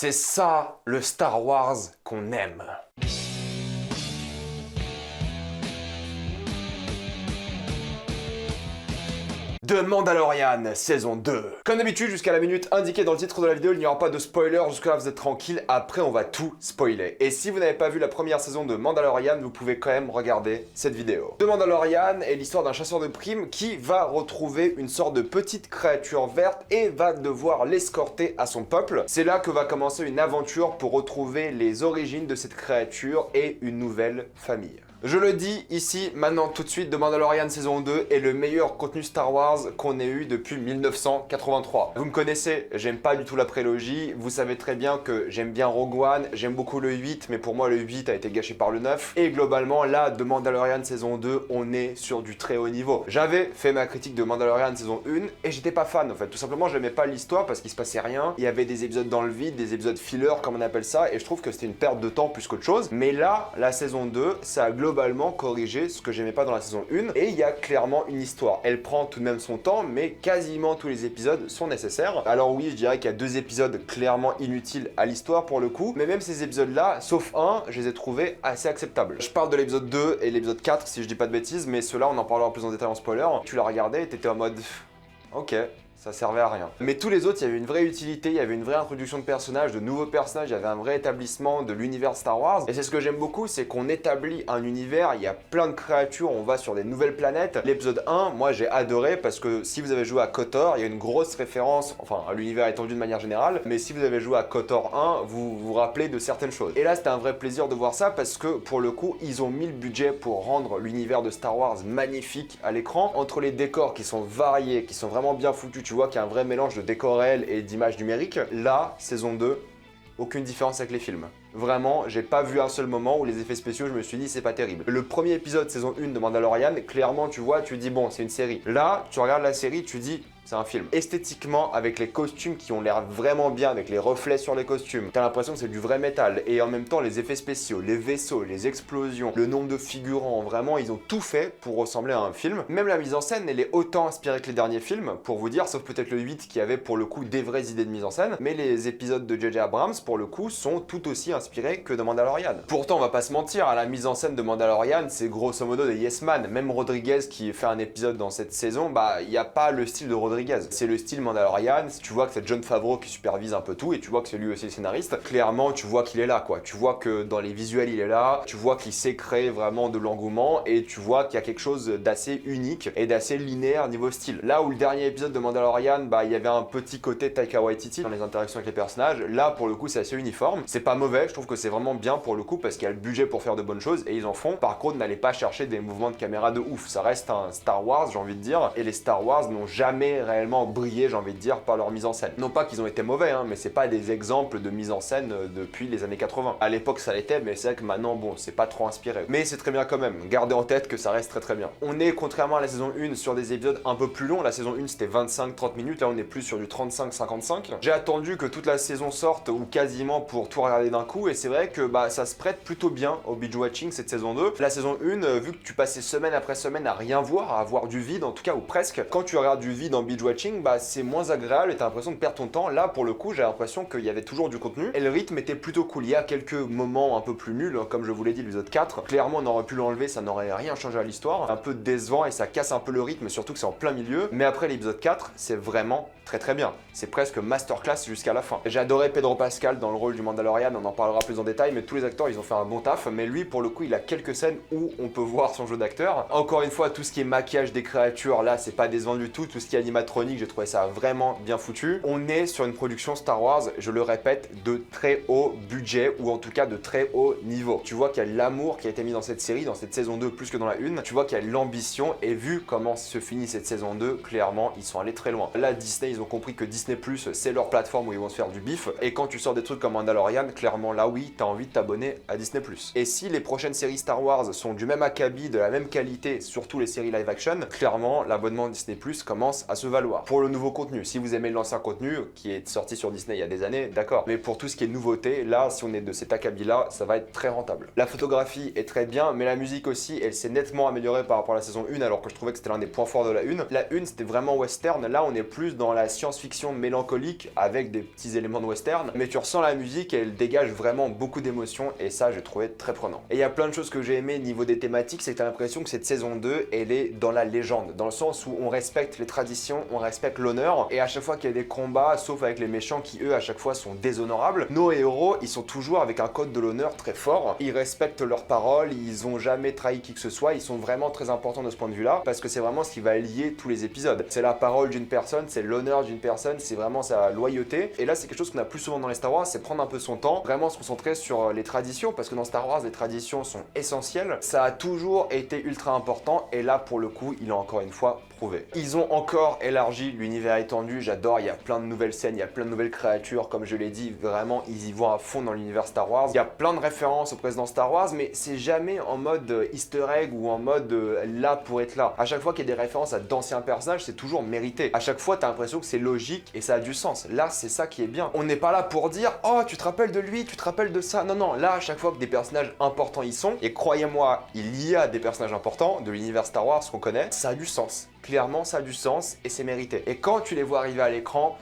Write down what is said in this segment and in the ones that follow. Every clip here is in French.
C'est ça le Star Wars qu'on aime. De Mandalorian, saison 2. Comme d'habitude, jusqu'à la minute indiquée dans le titre de la vidéo, il n'y aura pas de spoiler, jusque-là vous êtes tranquille, après on va tout spoiler. Et si vous n'avez pas vu la première saison de Mandalorian, vous pouvez quand même regarder cette vidéo. De Mandalorian est l'histoire d'un chasseur de primes qui va retrouver une sorte de petite créature verte et va devoir l'escorter à son peuple. C'est là que va commencer une aventure pour retrouver les origines de cette créature et une nouvelle famille. Je le dis ici, maintenant, tout de suite, The Mandalorian saison 2 est le meilleur contenu Star Wars qu'on ait eu depuis 1983. Vous me connaissez, j'aime pas du tout la prélogie, vous savez très bien que j'aime bien Rogue One, j'aime beaucoup le 8, mais pour moi le 8 a été gâché par le 9. Et globalement, là, The Mandalorian saison 2, on est sur du très haut niveau. J'avais fait ma critique de Mandalorian saison 1 et j'étais pas fan en fait. Tout simplement, j'aimais pas l'histoire parce qu'il se passait rien. Il y avait des épisodes dans le vide, des épisodes filler comme on appelle ça, et je trouve que c'était une perte de temps plus qu'autre chose. Mais là, la saison 2, ça a globalement corrigé ce que j'aimais pas dans la saison 1 et il y a clairement une histoire. Elle prend tout de même son temps, mais quasiment tous les épisodes sont nécessaires. Alors oui, je dirais qu'il y a 2 épisodes clairement inutiles à l'histoire pour le coup, mais même ces épisodes-là, sauf un, je les ai trouvés assez acceptables. Je parle de l'épisode 2 et l'épisode 4 si je dis pas de bêtises, mais ceux-là on en parlera plus en détail en spoiler. Tu l'as regardé et t'étais en mode ok, ça servait à rien. Mais tous les autres, il y avait une vraie utilité, il y avait une vraie introduction de personnages, de nouveaux personnages, il y avait un vrai établissement de l'univers Star Wars. Et c'est ce que j'aime beaucoup, c'est qu'on établit un univers, il y a plein de créatures, on va sur des nouvelles planètes. L'épisode 1, moi j'ai adoré parce que si vous avez joué à KOTOR, il y a une grosse référence, enfin à l'univers étendu de manière générale, mais si vous avez joué à KOTOR 1, vous vous rappelez de certaines choses. Et là, c'était un vrai plaisir de voir ça parce que pour le coup, ils ont mis le budget pour rendre l'univers de Star Wars magnifique à l'écran. Entre les décors qui sont variés, qui sont vraiment bien foutus, tu vois qu'il y a un vrai mélange de décors réels et d'images numériques. Là, saison 2, aucune différence avec les films. Vraiment, j'ai pas vu un seul moment où les effets spéciaux, je me suis dit c'est pas terrible. Le premier épisode saison 1 de Mandalorian, clairement tu vois, tu dis bon, c'est une série. Là, tu regardes la série, tu dis c'est un film. Esthétiquement, avec les costumes qui ont l'air vraiment bien, avec les reflets sur les costumes, t'as l'impression que c'est du vrai métal. Et en même temps, les effets spéciaux, les vaisseaux, les explosions, le nombre de figurants, vraiment, ils ont tout fait pour ressembler à un film. Même la mise en scène, elle est autant inspirée que les derniers films, pour vous dire, sauf peut-être le 8 qui avait pour le coup des vraies idées de mise en scène. Mais les épisodes de J.J. Abrams, pour le coup, sont tout aussi inspirés que de Mandalorian. Pourtant, on va pas se mentir, à la mise en scène de Mandalorian, c'est grosso modo des yes man. Même Rodriguez qui fait un épisode dans cette saison, bah, il n'y a pas le style de Rodriguez. C'est le style Mandalorian, tu vois que c'est Jon Favreau qui supervise un peu tout et tu vois que c'est lui aussi le scénariste. Clairement, tu vois qu'il est là, quoi. Tu vois que dans les visuels, il est là, tu vois qu'il sait créer vraiment de l'engouement et tu vois qu'il y a quelque chose d'assez unique et d'assez linéaire niveau style. Là où le dernier épisode de Mandalorian, bah, il y avait un petit côté Taika Waititi dans les interactions avec les personnages, là, pour le coup, c'est assez uniforme. C'est pas mauvais, je trouve que c'est vraiment bien pour le coup parce qu'il y a le budget pour faire de bonnes choses et ils en font. Par contre, n'allez pas chercher des mouvements de caméra de ouf. Ça reste un Star Wars, j'ai envie de dire, et les Star Wars n'ont jamais réellement brillé, j'ai envie de dire, par leur mise en scène. Non pas qu'ils ont été mauvais, hein, mais c'est pas des exemples de mise en scène depuis les années 80. À l'époque, ça l'était, mais c'est vrai que maintenant, bon, c'est pas trop inspiré. Mais c'est très bien quand même. Gardez en tête que ça reste très très bien. On est, contrairement à la saison 1, sur des épisodes un peu plus longs. La saison 1, c'était 25-30 minutes. Là, on est plus sur du 35-55. J'ai attendu que toute la saison sorte, ou quasiment, pour tout regarder d'un coup. Et c'est vrai que bah, ça se prête plutôt bien au binge-watching, cette saison 2. La saison 1, vu que tu passais semaine après semaine à rien voir, à avoir du vide, en tout cas, ou presque, quand tu regardes du vide en binge-watching, bah, c'est moins agréable et t'as l'impression de perdre ton temps. Là, pour le coup, j'ai l'impression qu'il y avait toujours du contenu et le rythme était plutôt cool. Il y a quelques moments un peu plus nuls, comme je vous l'ai dit, l'épisode 4. Clairement, on aurait pu l'enlever, ça n'aurait rien changé à l'histoire. Un peu décevant et ça casse un peu le rythme, surtout que c'est en plein milieu. Mais après l'épisode 4, c'est vraiment très très bien. C'est presque masterclass jusqu'à la fin. J'ai adoré Pedro Pascal dans le rôle du Mandalorian, on en parlera plus en détail, mais tous les acteurs, ils ont fait un bon taf. Mais lui, pour le coup, il a quelques scènes où on peut voir son jeu d'acteur. Encore une fois, tout ce qui est maquillage des créatures, là, c'est pas décevant du tout. Tout ce qui est animatronique, j'ai trouvé ça vraiment bien foutu. On est sur une production Star Wars, je le répète, de très haut budget, ou en tout cas de très haut niveau. Tu vois qu'il y a l'amour qui a été mis dans cette série, dans cette saison 2, plus que dans la 1. Tu vois qu'il y a l'ambition, et vu comment se finit cette saison 2, clairement, ils sont allés très loin. Là, Disney, ils ont compris que Disney+, c'est leur plateforme où ils vont se faire du bif, et quand tu sors des trucs comme Mandalorian, clairement, là, oui, t'as envie de t'abonner à Disney+. Et si les prochaines séries Star Wars sont du même acabit, de la même qualité, surtout les séries live action, clairement, l'abonnement Disney+, commence à se valoir. Pour le nouveau contenu, si vous aimez l'ancien contenu, qui est sorti sur Disney il y a des années, d'accord. Mais pour tout ce qui est nouveauté, là, si on est de cet acabit-là, ça va être très rentable. La photographie est très bien, mais la musique aussi, elle s'est nettement améliorée par rapport à la saison 1, alors que je trouvais que c'était l'un des points forts de la 1. La 1, c'était vraiment western, là, on est plus dans la la science-fiction mélancolique avec des petits éléments de western, mais tu ressens la musique et elle dégage vraiment beaucoup d'émotions et ça j'ai trouvé très prenant. Et il y a plein de choses que j'ai aimé niveau des thématiques, c'est que tu as l'impression que cette saison 2 elle est dans la légende, dans le sens où on respecte les traditions, on respecte l'honneur et à chaque fois qu'il y a des combats, sauf avec les méchants qui eux à chaque fois sont déshonorables, nos héros ils sont toujours avec un code de l'honneur très fort, ils respectent leurs paroles, ils ont jamais trahi qui que ce soit, ils sont vraiment très importants de ce point de vue là parce que c'est vraiment ce qui va lier tous les épisodes. C'est la parole d'une personne, c'est l'honneur d'une personne, c'est vraiment sa loyauté et là c'est quelque chose qu'on a plus souvent dans les Star Wars, c'est prendre un peu son temps, vraiment se concentrer sur les traditions parce que dans Star Wars les traditions sont essentielles, ça a toujours été ultra important et là pour le coup il a encore une fois prouvé. Ils ont encore élargi l'univers étendu, j'adore, il y a plein de nouvelles scènes, il y a plein de nouvelles créatures, comme je l'ai dit, vraiment ils y vont à fond dans l'univers Star Wars. Il y a plein de références au président Star Wars, mais c'est jamais en mode easter egg ou en mode là pour être là. À chaque fois qu'il y a des références à d'anciens personnages, c'est toujours mérité. À chaque fois, t'as l'impression que c'est logique et ça a du sens. Là, c'est ça qui est bien. On n'est pas là pour dire « Oh, tu te rappelles de lui, tu te rappelles de ça ». Non, non, là, à chaque fois que des personnages importants y sont, et croyez-moi, il y a des personnages importants de l'univers Star Wars qu'on connaît, ça a du sens. Clairement, ça a du sens et c'est mérité. Et quand tu les vois arriver à l'écran,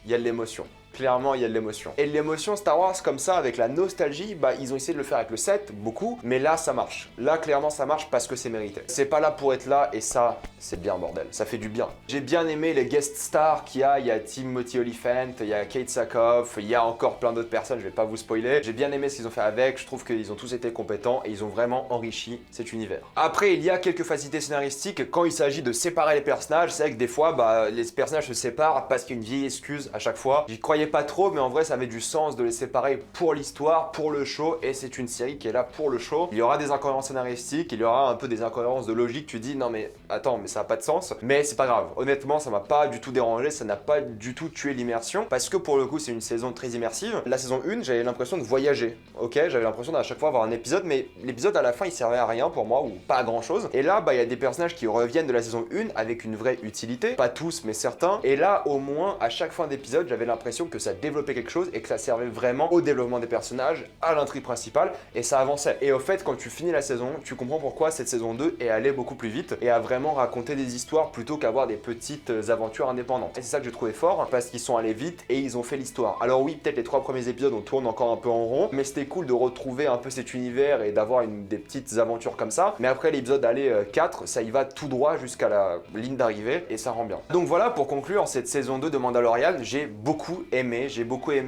il y a de l'émotion. Clairement, il y a de l'émotion. Et l'émotion Star Wars comme ça, avec la nostalgie, bah ils ont essayé de le faire avec le 7, beaucoup, mais là ça marche. Là clairement ça marche parce que c'est mérité. C'est pas là pour être là et ça, c'est bien bordel. Ça fait du bien. J'ai bien aimé les guest stars qu'il y a Timothy Olyphant, il y a Kate Sackhoff, il y a encore plein d'autres personnes, je vais pas vous spoiler. J'ai bien aimé ce qu'ils ont fait avec, je trouve qu'ils ont tous été compétents et ils ont vraiment enrichi cet univers. Après, il y a quelques facilités scénaristiques quand il s'agit de séparer les personnages. C'est vrai que des fois, bah, les personnages se séparent parce qu'il y a une vieille excuse à chaque fois. J'y croyais pas trop, mais en vrai ça avait du sens de les séparer pour l'histoire, pour le show, et c'est une série qui est là pour le show. Il y aura des incohérences scénaristiques, il y aura un peu des incohérences de logique, tu dis non mais attends, mais ça n'a pas de sens, mais c'est pas grave. Honnêtement ça m'a pas du tout dérangé, ça n'a pas du tout tué l'immersion, parce que pour le coup c'est une saison très immersive. La saison 1 j'avais l'impression de voyager, ok, j'avais l'impression d'à chaque fois avoir un épisode, mais l'épisode à la fin il servait à rien pour moi, ou pas à grand chose, et là bah il y a des personnages qui reviennent de la saison 1 avec une vraie utilité, pas tous mais certains, et là au moins à chaque fin d'épisode j'avais l'impression que ça développait quelque chose et que ça servait vraiment au développement des personnages, à l'intrigue principale et ça avançait. Et au fait, quand tu finis la saison, tu comprends pourquoi cette saison 2 est allée beaucoup plus vite et a vraiment raconté des histoires plutôt qu'avoir des petites aventures indépendantes. Et c'est ça que j'ai trouvé fort parce qu'ils sont allés vite et ils ont fait l'histoire. Alors oui, peut-être les 3 premiers épisodes on tourne encore un peu en rond, mais c'était cool de retrouver un peu cet univers et d'avoir des petites aventures comme ça. Mais après l'épisode 4, ça y va tout droit jusqu'à la ligne d'arrivée et ça rend bien. Donc voilà, pour conclure cette saison 2 de Mandalorian, j'ai beaucoup aimé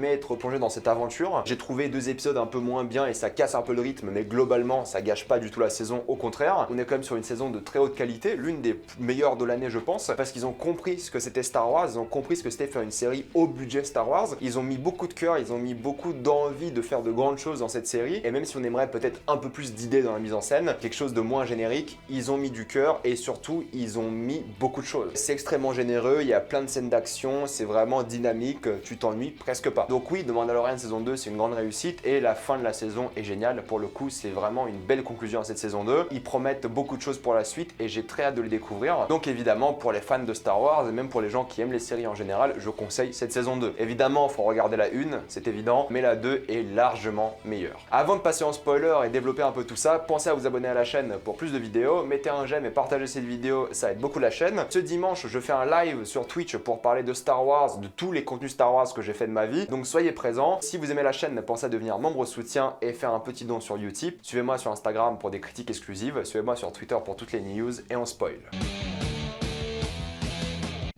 être plongé dans cette aventure. J'ai trouvé 2 épisodes un peu moins bien et ça casse un peu le rythme, mais globalement ça gâche pas du tout la saison, au contraire. On est quand même sur une saison de très haute qualité, l'une des meilleures de l'année je pense, parce qu'ils ont compris ce que c'était Star Wars, ils ont compris ce que c'était faire une série au budget Star Wars, ils ont mis beaucoup de cœur, ils ont mis beaucoup d'envie de faire de grandes choses dans cette série, et même si on aimerait peut-être un peu plus d'idées dans la mise en scène, quelque chose de moins générique, ils ont mis du cœur et surtout ils ont mis beaucoup de choses. C'est extrêmement généreux, il y a plein de scènes d'action, c'est vraiment dynamique, tu t'ennuies presque pas. Donc oui, The Mandalorian saison 2 c'est une grande réussite et la fin de la saison est géniale. Pour le coup c'est vraiment une belle conclusion à cette saison 2. Ils promettent beaucoup de choses pour la suite et j'ai très hâte de les découvrir. Donc évidemment pour les fans de Star Wars et même pour les gens qui aiment les séries en général, je conseille cette saison 2. Évidemment il faut regarder la 1, c'est évident, mais la 2 est largement meilleure. Avant de passer en spoiler et développer un peu tout ça, pensez à vous abonner à la chaîne pour plus de vidéos, mettez un j'aime et partagez cette vidéo, ça aide beaucoup la chaîne. Ce dimanche je fais un live sur Twitch pour parler de Star Wars, de tous les contenus Star Wars que j'ai fait de ma vie, donc soyez présents. Si vous aimez la chaîne, pensez à devenir membre soutien et faire un petit don sur Utip. Suivez-moi sur Instagram pour des critiques exclusives, suivez-moi sur Twitter pour toutes les news et on spoil.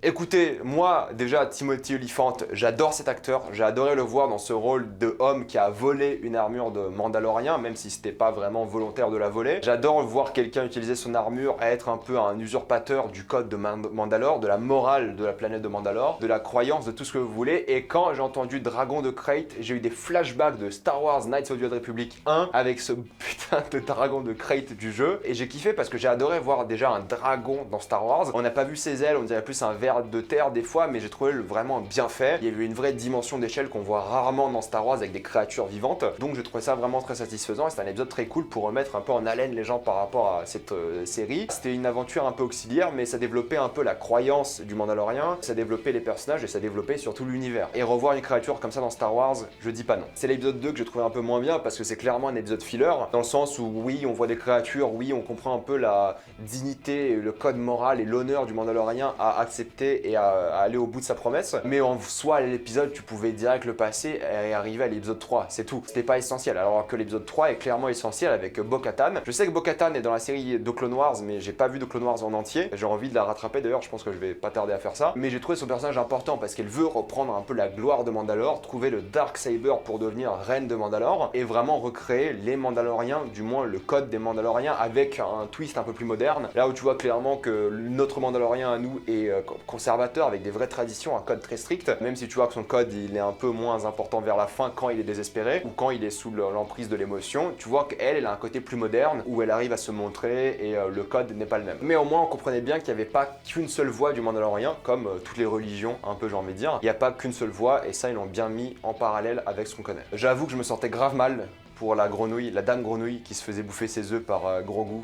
Écoutez, moi déjà Timothy Olyphant, j'adore cet acteur, j'ai adoré le voir dans ce rôle de homme qui a volé une armure de Mandalorien, même si c'était pas vraiment volontaire de la voler. J'adore voir quelqu'un utiliser son armure à être un peu un usurpateur du code de Mandalore, de la morale de la planète de Mandalore, de la croyance, de tout ce que vous voulez. Et quand j'ai entendu Dragon de Krayt, j'ai eu des flashbacks de Star Wars Knights of the Old Republic 1 avec ce putain de dragon de Krayt du jeu. Et j'ai kiffé parce que j'ai adoré voir déjà un dragon dans Star Wars. On n'a pas vu ses ailes, on dirait plus un ver de terre des fois, mais j'ai trouvé vraiment bien fait. Il y avait une vraie dimension d'échelle qu'on voit rarement dans Star Wars avec des créatures vivantes, donc j'ai trouvé ça vraiment très satisfaisant et c'est un épisode très cool pour remettre un peu en haleine les gens par rapport à cette série. C'était une aventure un peu auxiliaire, mais ça développait un peu la croyance du Mandalorien, ça développait les personnages et ça développait surtout l'univers. Et revoir une créature comme ça dans Star Wars, je dis pas non. C'est l'épisode 2 que j'ai trouvé un peu moins bien parce que c'est clairement un épisode filler, dans le sens où oui, on voit des créatures, oui, on comprend un peu la dignité, le code moral et l'honneur du Mandalorien à accepter respecter et à aller au bout de sa promesse. Mais en soi, l'épisode, tu pouvais direct le passer et arriver à l'épisode 3, c'est tout. C'était pas essentiel, alors que l'épisode 3 est clairement essentiel avec Bo-Katan. Je sais que Bo-Katan est dans la série de Clone Wars, mais j'ai pas vu de Clone Wars en entier. J'ai envie de la rattraper d'ailleurs, je pense que je vais pas tarder à faire ça. Mais j'ai trouvé son personnage important parce qu'elle veut reprendre un peu la gloire de Mandalore, trouver le Darksaber pour devenir reine de Mandalore et vraiment recréer les Mandaloriens, du moins le code des Mandaloriens avec un twist un peu plus moderne. Là où tu vois clairement que notre Mandalorien à nous est conservateur avec des vraies traditions, un code très strict, même si tu vois que son code il est un peu moins important vers la fin quand il est désespéré ou quand il est sous l'emprise de l'émotion. Tu vois qu'elle a un côté plus moderne où elle arrive à se montrer et le code n'est pas le même. Mais au moins on comprenait bien qu'il n'y avait pas qu'une seule voix du Mandalorien, comme toutes les religions, un peu j'ai envie de dire. Il n'y a pas qu'une seule voix et ça ils l'ont bien mis en parallèle avec ce qu'on connaît. J'avoue que je me sentais grave mal pour la grenouille, la dame grenouille qui se faisait bouffer ses œufs par Grogu.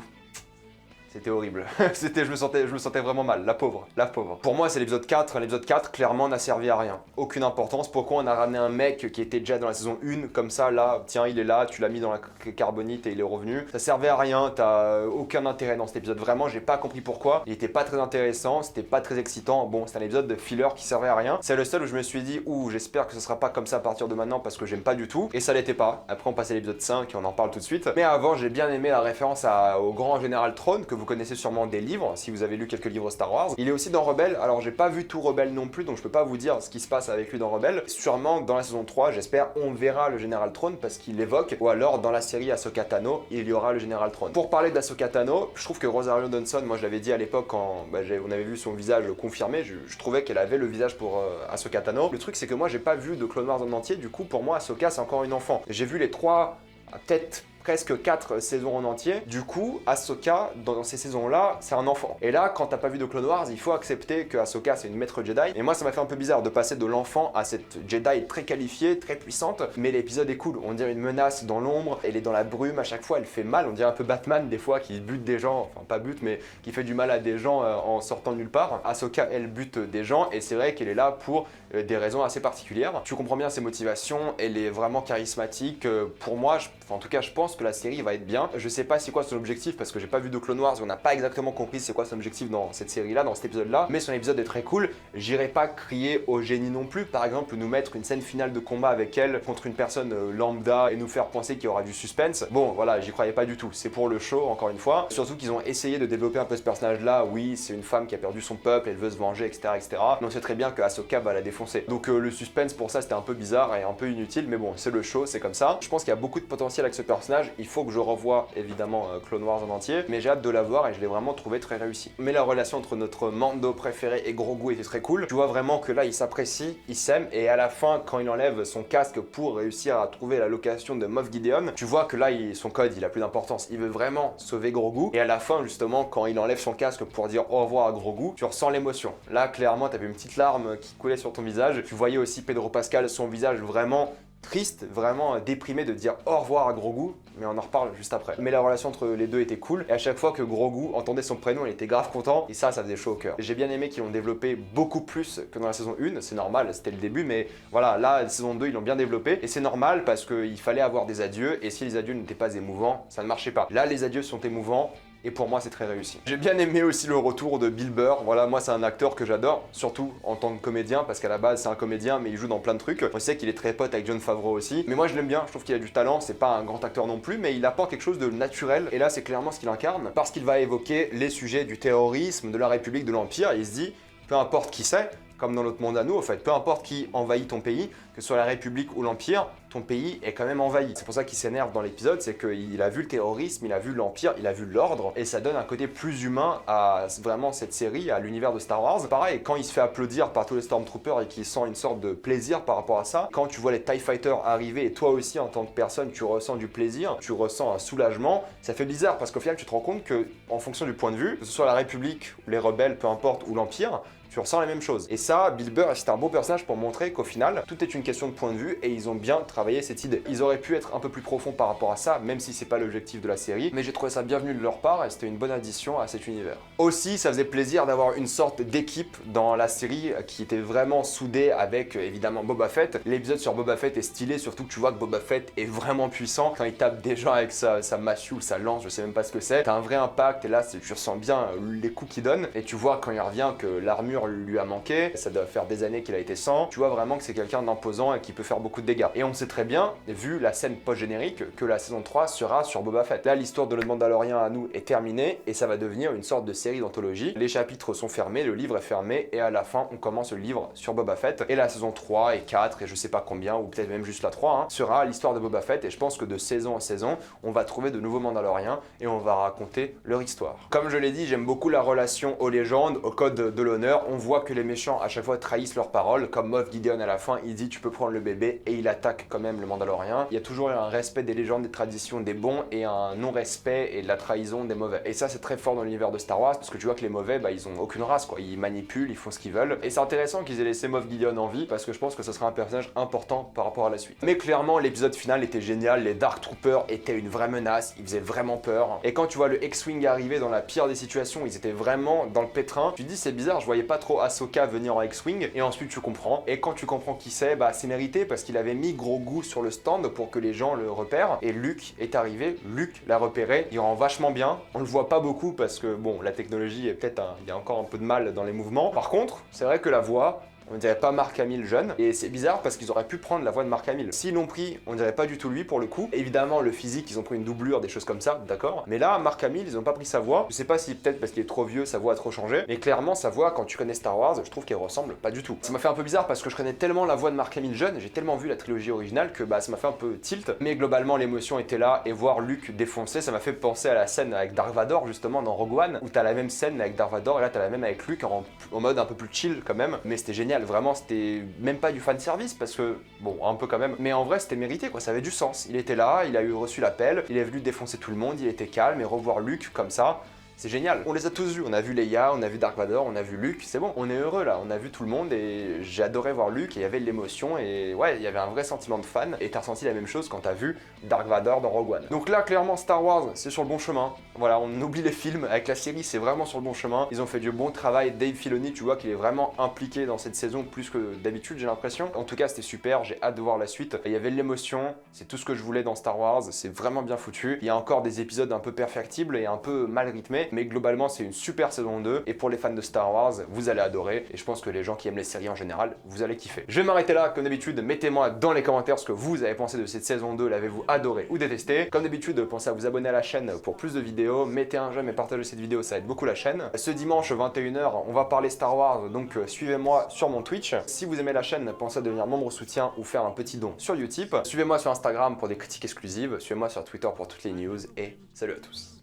C'était horrible. je me sentais vraiment mal, la pauvre, la pauvre. Pour moi, c'est l'épisode 4. L'épisode 4, clairement, n'a servi à rien. Aucune importance. Pourquoi on a ramené un mec qui était déjà dans la saison 1, comme ça, là, tiens, il est là, tu l'as mis dans la carbonite et il est revenu. Ça servait à rien, t'as aucun intérêt dans cet épisode. Vraiment, j'ai pas compris pourquoi. Il était pas très intéressant, c'était pas très excitant. Bon, c'est un épisode de filler qui servait à rien. C'est le seul où je me suis dit, ouh, j'espère que ce sera pas comme ça à partir de maintenant parce que j'aime pas du tout. Et ça l'était pas. Après, on passait à l'épisode 5 et on en parle tout de suite. Mais avant, j'ai bien aimé la référence au grand général Throne que vous connaissez sûrement des livres, si vous avez lu quelques livres Star Wars. Il est aussi dans Rebelle, alors j'ai pas vu tout Rebelle non plus, donc je peux pas vous dire ce qui se passe avec lui dans Rebelle. Sûrement dans la saison 3, j'espère, on verra le général Throne parce qu'il l'évoque, ou alors dans la série Ahsoka Tano, il y aura le général Throne. Pour parler d'Ahsoka Tano, je trouve que Rosario Dawson, moi je l'avais dit à l'époque quand on avait vu son visage confirmé, je trouvais qu'elle avait le visage pour Ahsoka Tano. Le truc c'est que moi j'ai pas vu de Clone Wars en entier, du coup pour moi Ahsoka c'est encore une enfant. J'ai vu les 3, peut-être presque 4 saisons en entier. Du coup, Ahsoka, dans ces saisons-là, c'est un enfant. Et là, quand t'as pas vu de Clone Wars, il faut accepter que Ahsoka, c'est une maître Jedi. Et moi, ça m'a fait un peu bizarre de passer de l'enfant à cette Jedi très qualifiée, très puissante. Mais l'épisode est cool. On dirait une menace dans l'ombre. Elle est dans la brume. À chaque fois, elle fait mal. On dirait un peu Batman, des fois, qui bute des gens. Enfin, pas bute, mais qui fait du mal à des gens en sortant de nulle part. Ahsoka, elle bute des gens. Et c'est vrai qu'elle est là pour des raisons assez particulières. Tu comprends bien ses motivations. Elle est vraiment charismatique. Pour moi, en tout cas, je pense que la série va être bien. Je sais pas c'est quoi son objectif parce que j'ai pas vu de Clone Wars, on n'a pas exactement compris c'est quoi son objectif dans cette série là, dans cet épisode là, mais son épisode est très cool. J'irai pas crier au génie non plus, par exemple nous mettre une scène finale de combat avec elle contre une personne lambda et nous faire penser qu'il y aura du suspense. Bon voilà, j'y croyais pas du tout, c'est pour le show encore une fois, surtout qu'ils ont essayé de développer un peu ce personnage là. Oui, c'est une femme qui a perdu son peuple, elle veut se venger, etc., etc. Mais on sait très bien que Ahsoka va la défoncer, donc le suspense pour ça c'était un peu bizarre et un peu inutile, mais bon c'est le show, c'est comme ça. Je pense qu'il y a beaucoup de potentiel avec ce personnage, il faut que je revoie évidemment Clone Wars en entier, mais j'ai hâte de la voir et je l'ai vraiment trouvé très réussi. Mais la relation entre notre Mando préféré et Grogu était très cool. Tu vois vraiment que là il s'apprécie, il s'aime, et à la fin quand il enlève son casque pour réussir à trouver la location de Moff Gideon, tu vois que là son code il a plus d'importance, il veut vraiment sauver Grogu, et à la fin justement quand il enlève son casque pour dire au revoir à Grogu, tu ressens l'émotion. Là clairement t'avais une petite larme qui coulait sur ton visage, tu voyais aussi Pedro Pascal, son visage vraiment triste, vraiment déprimé de dire au revoir à Grogu, mais on en reparle juste après. Mais la relation entre les deux était cool, et à chaque fois que Grogu entendait son prénom, il était grave content, et ça faisait chaud au cœur. J'ai bien aimé qu'ils l'ont développé beaucoup plus que dans la saison 1, c'est normal, c'était le début, mais voilà, là, la saison 2, ils l'ont bien développé, et c'est normal parce qu'il fallait avoir des adieux, et si les adieux n'étaient pas émouvants, ça ne marchait pas. Là, les adieux sont émouvants, et pour moi c'est très réussi. J'ai bien aimé aussi le retour de Bill Burr, voilà, moi c'est un acteur que j'adore, surtout en tant que comédien, parce qu'à la base c'est un comédien mais il joue dans plein de trucs. On sait qu'il est très pote avec Jon Favreau aussi, mais moi je l'aime bien, je trouve qu'il a du talent, c'est pas un grand acteur non plus, mais il apporte quelque chose de naturel, et là c'est clairement ce qu'il incarne, parce qu'il va évoquer les sujets du terrorisme, de la République, de l'Empire, et il se dit, peu importe qui c'est, comme dans notre monde à nous, en fait, peu importe qui envahit ton pays, que ce soit la République ou l'Empire, ton pays est quand même envahi. C'est pour ça qu'il s'énerve dans l'épisode, c'est qu'il a vu le terrorisme, il a vu l'Empire, il a vu l'ordre, et ça donne un côté plus humain à vraiment cette série, à l'univers de Star Wars. Pareil, quand il se fait applaudir par tous les Stormtroopers et qu'il sent une sorte de plaisir par rapport à ça, quand tu vois les TIE Fighters arriver, et toi aussi en tant que personne, tu ressens du plaisir, tu ressens un soulagement, ça fait bizarre, parce qu'au final, tu te rends compte que, en fonction du point de vue, que ce soit la République, ou les rebelles, peu importe, ou l'Empire, tu ressens la même chose. Et ça, Bill Burr, c'est un beau personnage pour montrer qu'au final, tout est une question de point de vue et ils ont bien travaillé cette idée. Ils auraient pu être un peu plus profonds par rapport à ça, même si c'est pas l'objectif de la série, mais j'ai trouvé ça bienvenu de leur part et c'était une bonne addition à cet univers. Aussi, ça faisait plaisir d'avoir une sorte d'équipe dans la série qui était vraiment soudée avec évidemment Boba Fett. L'épisode sur Boba Fett est stylé, surtout que tu vois que Boba Fett est vraiment puissant quand il tape des gens avec sa massue ou sa lance, je sais même pas ce que c'est. T'as un vrai impact et là, tu ressens bien les coups qu'il donne et tu vois quand il revient que l'armure armure lui a manqué, ça doit faire des années qu'il a été sans. Tu vois vraiment que c'est quelqu'un d'imposant et qui peut faire beaucoup de dégâts. Et on sait très bien, vu la scène post-générique, que la saison 3 sera sur Boba Fett. Là, l'histoire de le Mandalorien à nous est terminée et ça va devenir une sorte de série d'anthologie. Les chapitres sont fermés, le livre est fermé et à la fin, on commence le livre sur Boba Fett. Et la saison 3 et 4 et je sais pas combien, ou peut-être même juste la 3, hein, sera l'histoire de Boba Fett. Et je pense que de saison en saison, on va trouver de nouveaux Mandaloriens et on va raconter leur histoire. Comme je l'ai dit, j'aime beaucoup la relation aux légendes, au code de l'honneur. On voit que les méchants à chaque fois trahissent leurs paroles, comme Moff Gideon à la fin, il dit tu peux prendre le bébé et il attaque quand même le Mandalorien. Il y a toujours un respect des légendes, des traditions des bons et un non-respect et de la trahison des mauvais. Et ça c'est très fort dans l'univers de Star Wars parce que tu vois que les mauvais, bah, ils ont aucune race quoi, ils manipulent, ils font ce qu'ils veulent. Et c'est intéressant qu'ils aient laissé Moff Gideon en vie parce que je pense que ce sera un personnage important par rapport à la suite. Mais clairement l'épisode final était génial, les Dark Troopers étaient une vraie menace, ils faisaient vraiment peur. Et quand tu vois le X-Wing arriver dans la pire des situations, ils étaient vraiment dans le pétrin, tu te dis c'est bizarre, je voyais pas trop Ahsoka venir en X-Wing et ensuite tu comprends. Et quand tu comprends qui c'est, bah c'est mérité parce qu'il avait mis gros goût sur le stand pour que les gens le repèrent. Et Luke est arrivé, Luke l'a repéré, il rend vachement bien. On le voit pas beaucoup parce que bon, la technologie est peut-être, il y a encore un peu de mal dans les mouvements. Par contre, c'est vrai que la voix, on dirait pas Mark Hamill jeune, et c'est bizarre parce qu'ils auraient pu prendre la voix de Mark Hamill. S'ils l'ont pris, on dirait pas du tout lui pour le coup. Évidemment, le physique, ils ont pris une doublure, des choses comme ça, d'accord. Mais là, Mark Hamill, ils ont pas pris sa voix. Je sais pas si peut-être parce qu'il est trop vieux, sa voix a trop changé. Mais clairement, sa voix, quand tu connais Star Wars, je trouve qu'elle ressemble pas du tout. Ça m'a fait un peu bizarre parce que je connais tellement la voix de Mark Hamill jeune, j'ai tellement vu la trilogie originale que bah ça m'a fait un peu tilt. Mais globalement, l'émotion était là et voir Luke défoncer, ça m'a fait penser à la scène avec Dark Vador justement dans Rogue One, où t'as la même scène avec Dark Vador et là t'as la même avec Luke en mode un peu plus chill quand même. Mais c'était génial, vraiment c'était même pas du fan service parce que bon un peu quand même, mais en vrai c'était mérité quoi, ça avait du sens. Il était là, il a reçu l'appel, il est venu défoncer tout le monde, il était calme et revoir Luke comme ça. C'est génial. On les a tous vus. On a vu Leia, on a vu Dark Vador, on a vu Luke. C'est bon, on est heureux là. On a vu tout le monde et j'ai adoré voir Luke et il y avait de l'émotion et ouais, il y avait un vrai sentiment de fan. Et t'as ressenti la même chose quand t'as vu Dark Vador dans Rogue One. Donc là, clairement, Star Wars, c'est sur le bon chemin. Voilà, on oublie les films. Avec la série, c'est vraiment sur le bon chemin. Ils ont fait du bon travail. Dave Filoni, tu vois qu'il est vraiment impliqué dans cette saison plus que d'habitude, j'ai l'impression. En tout cas, c'était super. J'ai hâte de voir la suite. Il y avait de l'émotion. C'est tout ce que je voulais dans Star Wars. C'est vraiment bien foutu. Il y a encore des épisodes un peu perfectibles et un peu mal rythmés, mais globalement, c'est une super saison 2 et pour les fans de Star Wars, vous allez adorer et je pense que les gens qui aiment les séries en général, vous allez kiffer. Je vais m'arrêter là, comme d'habitude, mettez-moi dans les commentaires ce que vous avez pensé de cette saison 2, l'avez-vous adoré ou détesté. Comme d'habitude, pensez à vous abonner à la chaîne pour plus de vidéos, mettez un j'aime et partagez cette vidéo, ça aide beaucoup la chaîne. Ce dimanche 21h, on va parler Star Wars, donc suivez-moi sur mon Twitch. Si vous aimez la chaîne, pensez à devenir membre soutien ou faire un petit don sur Utip. Suivez-moi sur Instagram pour des critiques exclusives, suivez-moi sur Twitter pour toutes les news et salut à tous.